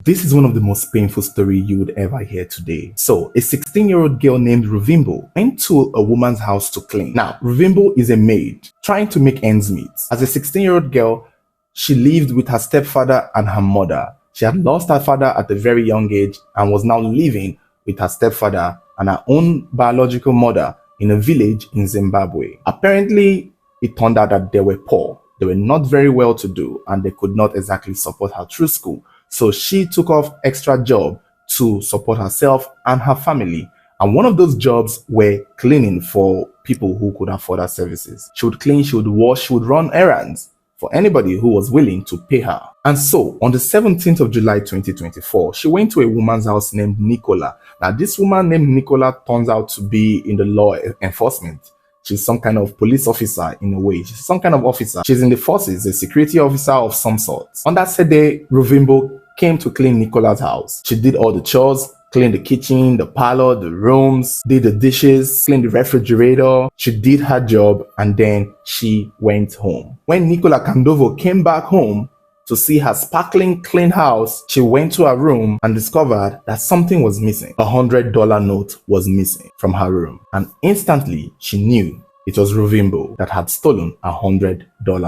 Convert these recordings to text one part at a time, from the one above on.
This is one of the most painful stories you would ever hear today. So, a 16-year-old girl named Ruvimbo went to a woman's house to clean. Now, Ruvimbo is a maid trying to make ends meet. As a 16-year-old girl, she lived with her stepfather and her mother. She had lost her father at a very young age and was now living with her stepfather and her own biological mother in a village in Zimbabwe. Apparently, it turned out that they were poor. They were not very well to do and they could not exactly support her through school. So she took off extra job to support herself and her family. And one of those jobs were cleaning for people who could afford her services. She would clean, she would wash, she would run errands for anybody who was willing to pay her. And so on the 17th of July 2024, she went to a woman's house named Nicola. Now this woman named Nicola turns out to be in the law enforcement. She's some kind of police officer in a way. She's some kind of officer. She's in the forces, a security officer of some sort. On that said day, Ruvimbo came to clean Nicola's house. She did all the chores, cleaned the kitchen, the parlor, the rooms, did the dishes, cleaned the refrigerator. She did her job and then she went home. When Nicola Candovo came back home to see her sparkling clean house, she went to her room and discovered that something was missing. A $100 note was missing from her room. And instantly she knew it was Ruvimbo that had stolen a $100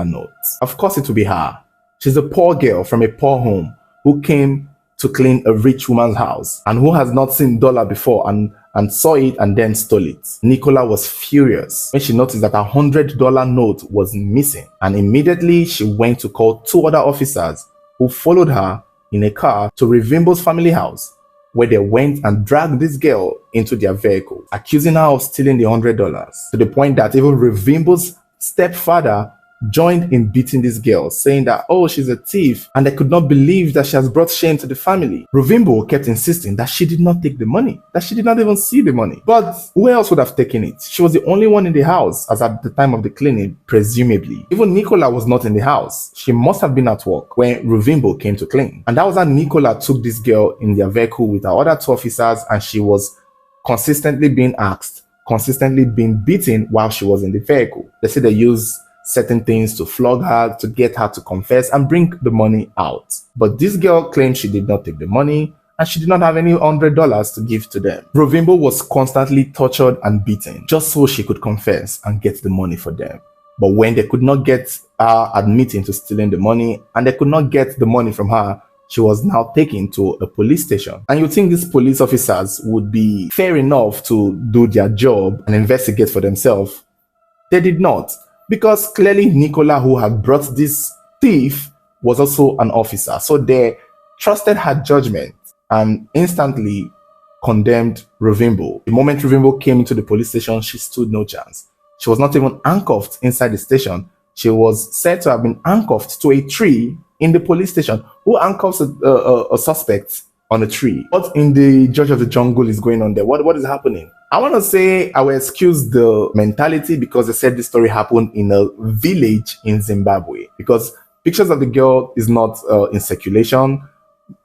note. Of course it would be her. She's a poor girl from a poor home who came to clean a rich woman's house and who has not seen dollar before and saw it and then stole it. Nicola was furious when she noticed that a $100 note was missing, and immediately she went to call two other officers who followed her in a car to Ruvimbo's family house, where they went and dragged this girl into their vehicle, accusing her of stealing the $100, to the point that even Ruvimbo's stepfather joined in beating this girl, saying that, oh, she's a thief, and they could not believe that she has brought shame to the family. Ruvimbo kept insisting that she did not take the money, that she did not even see the money. But who else would have taken it? She was the only one in the house as at the time of the cleaning, presumably. Even Nicola was not in the house. She must have been at work when Ruvimbo came to clean. And that was how Nicola took this girl in their vehicle with her other two officers, and she was consistently being asked, consistently being beaten while she was in the vehicle. They say they used certain things to flog her, to get her to confess and bring the money out. But this girl claimed she did not take the money and she did not have any $100 to give to them. Ruvimbo was constantly tortured and beaten just so she could confess and get the money for them. But when they could not get her admitting to stealing the money and they could not get the money from her, she was now taken to a police station. And you think these police officers would be fair enough to do their job and investigate for themselves? They did not. Because clearly Nicola, who had brought this thief, was also an officer. So they trusted her judgment and instantly condemned Ruvimbo. The moment Ruvimbo came into the police station, she stood no chance. She was not even handcuffed inside the station. She was said to have been handcuffed to a tree in the police station. Who handcuffs a suspect on a tree? What in the Judge of the Jungle is going on there? What is happening? I want to say I will excuse the mentality because they said this story happened in a village in Zimbabwe. Because pictures of the girl is not in circulation.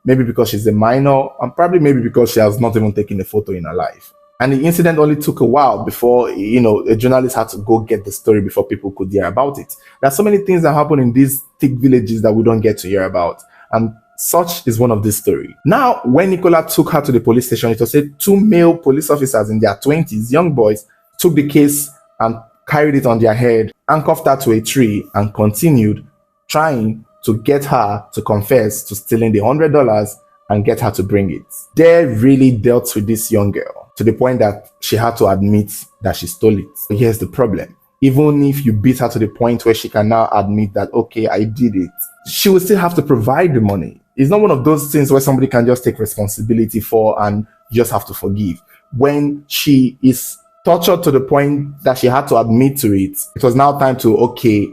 Maybe because she's a minor, and probably maybe because she has not even taken a photo in her life. And the incident only took a while before, a journalist had to go get the story before people could hear about it. There are so many things that happen in these thick villages that we don't get to hear about. And such is one of this story. Now, when Nicola took her to the police station, it was said two male police officers in their 20s, young boys, took the case and carried it on their head, handcuffed her to a tree, and continued trying to get her to confess to stealing the $100 and get her to bring it. They really dealt with this young girl to the point that she had to admit that she stole it. But here's the problem. Even if you beat her to the point where she can now admit that, okay, I did it, she will still have to provide the money. It's not one of those things where somebody can just take responsibility for and you just have to forgive. When she is tortured to the point that she had to admit to it, it was now time to, okay,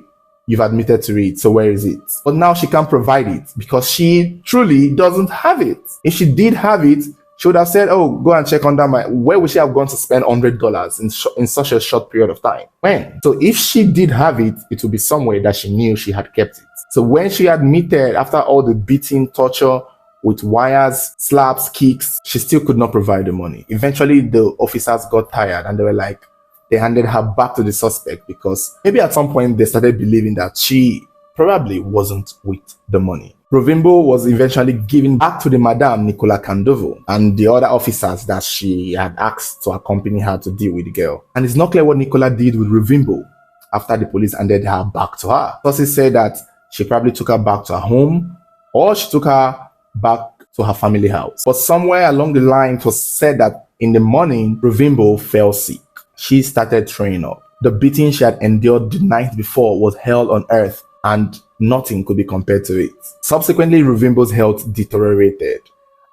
you've admitted to it, so where is it? But now she can't provide it because she truly doesn't have it. If she did have it, she would have said, oh, go and check under where would she have gone to spend $100 in such a short period of time? When? So if she did have it, it would be somewhere that she knew she had kept it. So when she admitted, after all the beating, torture with wires, slaps, kicks, she still could not provide the money. Eventually, the officers got tired and they were like, they handed her back to the suspect because maybe at some point they started believing that she probably wasn't with the money. Rovimbo was eventually given back to the Madame Nicola Candovo and the other officers that she had asked to accompany her to deal with the girl. And it's not clear what Nicola did with Rovimbo after the police handed her back to her. Sources say that she probably took her back to her home or she took her back to her family house. But somewhere along the line, it was said that in the morning, Rovimbo fell sick. She started throwing up. The beating she had endured the night before was hell on earth, and nothing could be compared to it. Subsequently, Rovimbo's health deteriorated.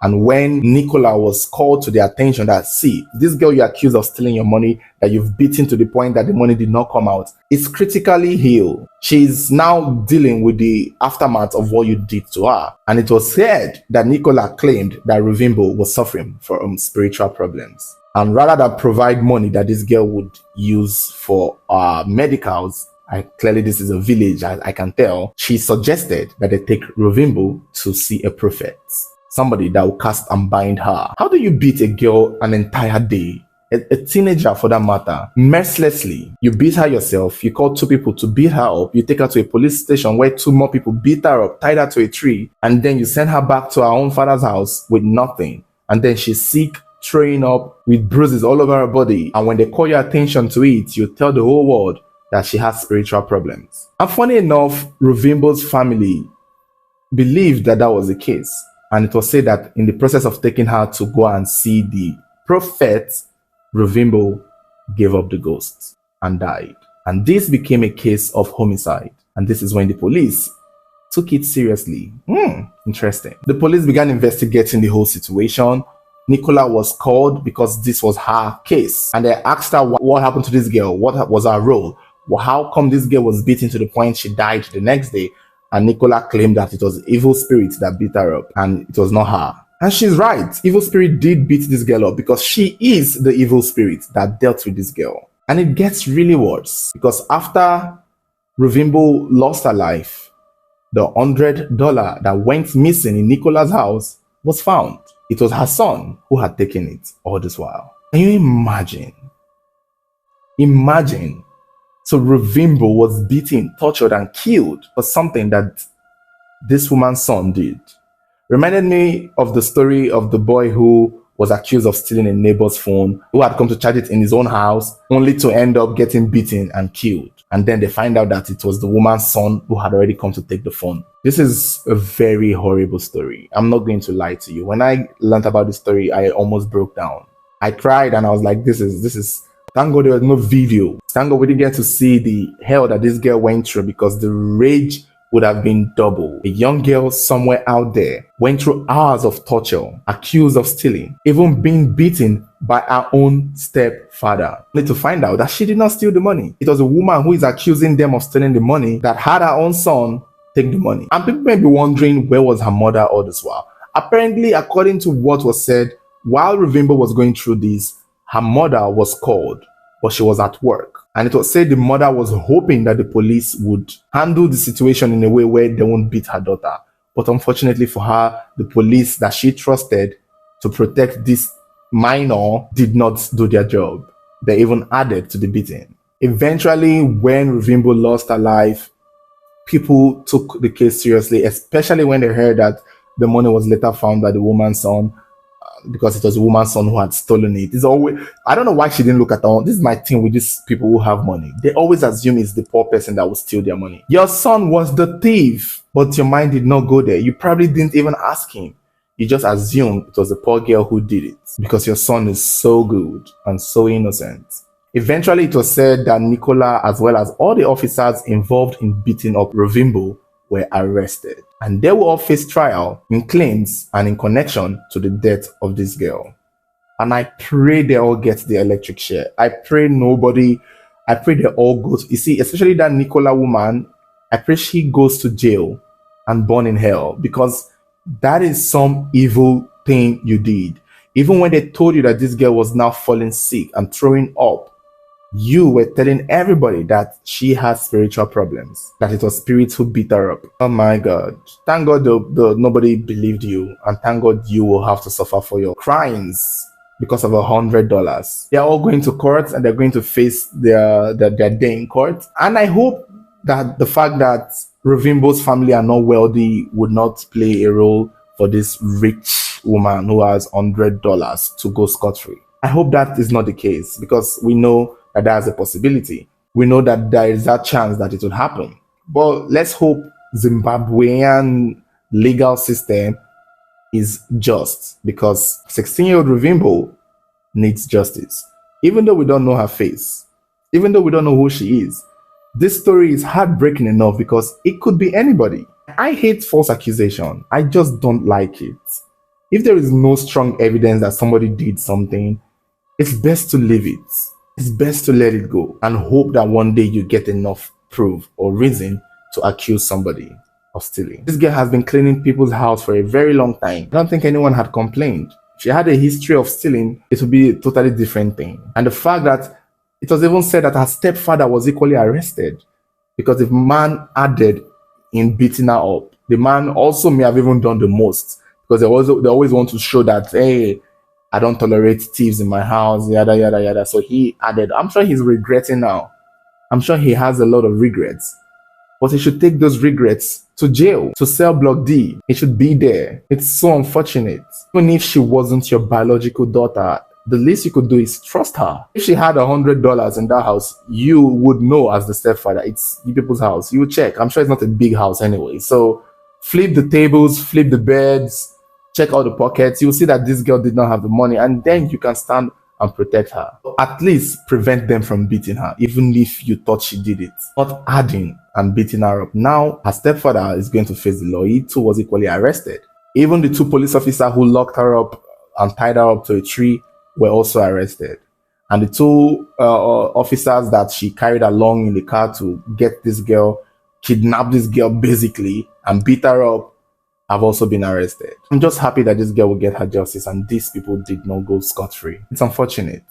And when Nicola was called to the attention that, see, this girl you accused of stealing your money, that you've beaten to the point that the money did not come out, is critically ill. She's now dealing with the aftermath of what you did to her. And it was said that Nicola claimed that Rovimbo was suffering from spiritual problems. And rather than provide money that this girl would use for medicals, clearly this is a village, I can tell, she suggested that they take Rovimbo to see a prophet. Somebody that will cast and bind her. How do you beat a girl an entire day? A teenager for that matter, mercilessly. You beat her yourself, you call two people to beat her up, you take her to a police station where two more people beat her up, tied her to a tree, and then you send her back to her own father's house with nothing. And then she's sick, throwing up with bruises all over her body. And when they call your attention to it, you tell the whole world that she has spiritual problems. And funny enough, Rovimbo's family believed that that was the case. And it was said that in the process of taking her to go and see the prophet, Rovimbo gave up the ghost and died. And this became a case of homicide. And this is when the police took it seriously. Interesting. The police began investigating the whole situation. Nicola was called because this was her case. And they asked her what happened to this girl, what was her role, how come this girl was beaten to the point she died the next day. And Nicola claimed that it was evil spirits that beat her up and it was not her. And she's right. Evil spirit did beat this girl up because she is the evil spirit that dealt with this girl. And it gets really worse because after Rovimbo lost her life, the $100 that went missing in Nicola's house was found. It was her son who had taken it all this while. Can you imagine? Imagine. So Rovimbo was beaten, tortured, and killed for something that this woman's son did. Reminded me of the story of the boy who was accused of stealing a neighbor's phone, who had come to charge it in his own house, only to end up getting beaten and killed. And then they find out that it was the woman's son who had already come to take the phone. This is a very horrible story. I'm not going to lie to you. When I learned about this story, I almost broke down. I cried and I was like, this is thank God there was no video. Thank God we didn't get to see the hell that this girl went through because the rage would have been double. A young girl somewhere out there went through hours of torture, accused of stealing, even being beaten by her own stepfather. Only to find out that she did not steal the money. It was a woman who is accusing them of stealing the money that had her own son take the money. And people may be wondering where was her mother all this while. Apparently, according to what was said, while Rovimbo was going through this, her mother was called, but she was at work. And it was said the mother was hoping that the police would handle the situation in a way where they won't beat her daughter. But unfortunately for her, the police that she trusted to protect this minor did not do their job. They even added to the beating. Eventually, when Rovimbo lost her life, people took the case seriously, especially when they heard that the money was later found by the woman's son, because it was a woman's son who had stolen it. It's always, I don't know why she didn't look at all. This is my thing with these people who have money. They always assume it's the poor person that will steal their money. Your son was the thief, but your mind did not go there. You probably didn't even ask him. You just assumed it was the poor girl who did it because your son is so good and so innocent. Eventually, it was said that Nicola, as well as all the officers involved in beating up Rovimbo, were arrested. And they will all face trial in claims and in connection to the death of this girl. And I pray they all get the electric chair. I pray they all go to, you see, especially that Nicola woman, I pray she goes to jail and burn in hell because that is some evil thing you did. Even when they told you that this girl was now falling sick and throwing up, you were telling everybody that she has spiritual problems, that it was spirits who beat her up. Oh my God. Thank God nobody believed you, and thank God you will have to suffer for your crimes because of $100. They're all going to court and they're going to face their day in court. And I hope that the fact that Ruvimbo's family are not wealthy would not play a role for this rich woman who has $100 to go scot-free. I hope that is not the case because we know that there's a possibility. We know that there is that chance that it would happen. But let's hope Zimbabwean legal system is just because 16-year-old Ruvimbo needs justice. Even though we don't know her face, even though we don't know who she is, this story is heartbreaking enough because it could be anybody. I hate false accusation. I just don't like it. If there is no strong evidence that somebody did something, it's best to leave it. It's best to let it go and hope that one day you get enough proof or reason to accuse somebody of stealing. This girl has been cleaning people's house for a very long time. I don't think anyone had complained. If she had a history of stealing, it would be a totally different thing. And the fact that it was even said that her stepfather was equally arrested because the man added in beating her up. The man also may have even done the most because they always want to show that, hey, I don't tolerate thieves in my house, yada, yada, yada. So he added. I'm sure he's regretting now. I'm sure he has a lot of regrets. But he should take those regrets to jail, to cell block D. He should be there. It's so unfortunate. Even if she wasn't your biological daughter, the least you could do is trust her. If she had $100 in that house, you would know as the stepfather, it's you people's house. You would check. I'm sure it's not a big house anyway. So flip the tables, flip the beds, check all the pockets. You'll see that this girl did not have the money, and then you can stand and protect her. At least prevent them from beating her, even if you thought she did it. Not adding and beating her up. Now, her stepfather is going to face the law. He too was equally arrested. Even the two police officers who locked her up and tied her up to a tree were also arrested. And the two officers that she carried along in the car to get this girl, kidnap this girl basically, and beat her up, have also been arrested. I'm just happy that this girl will get her justice and these people did not go scot-free. It's unfortunate.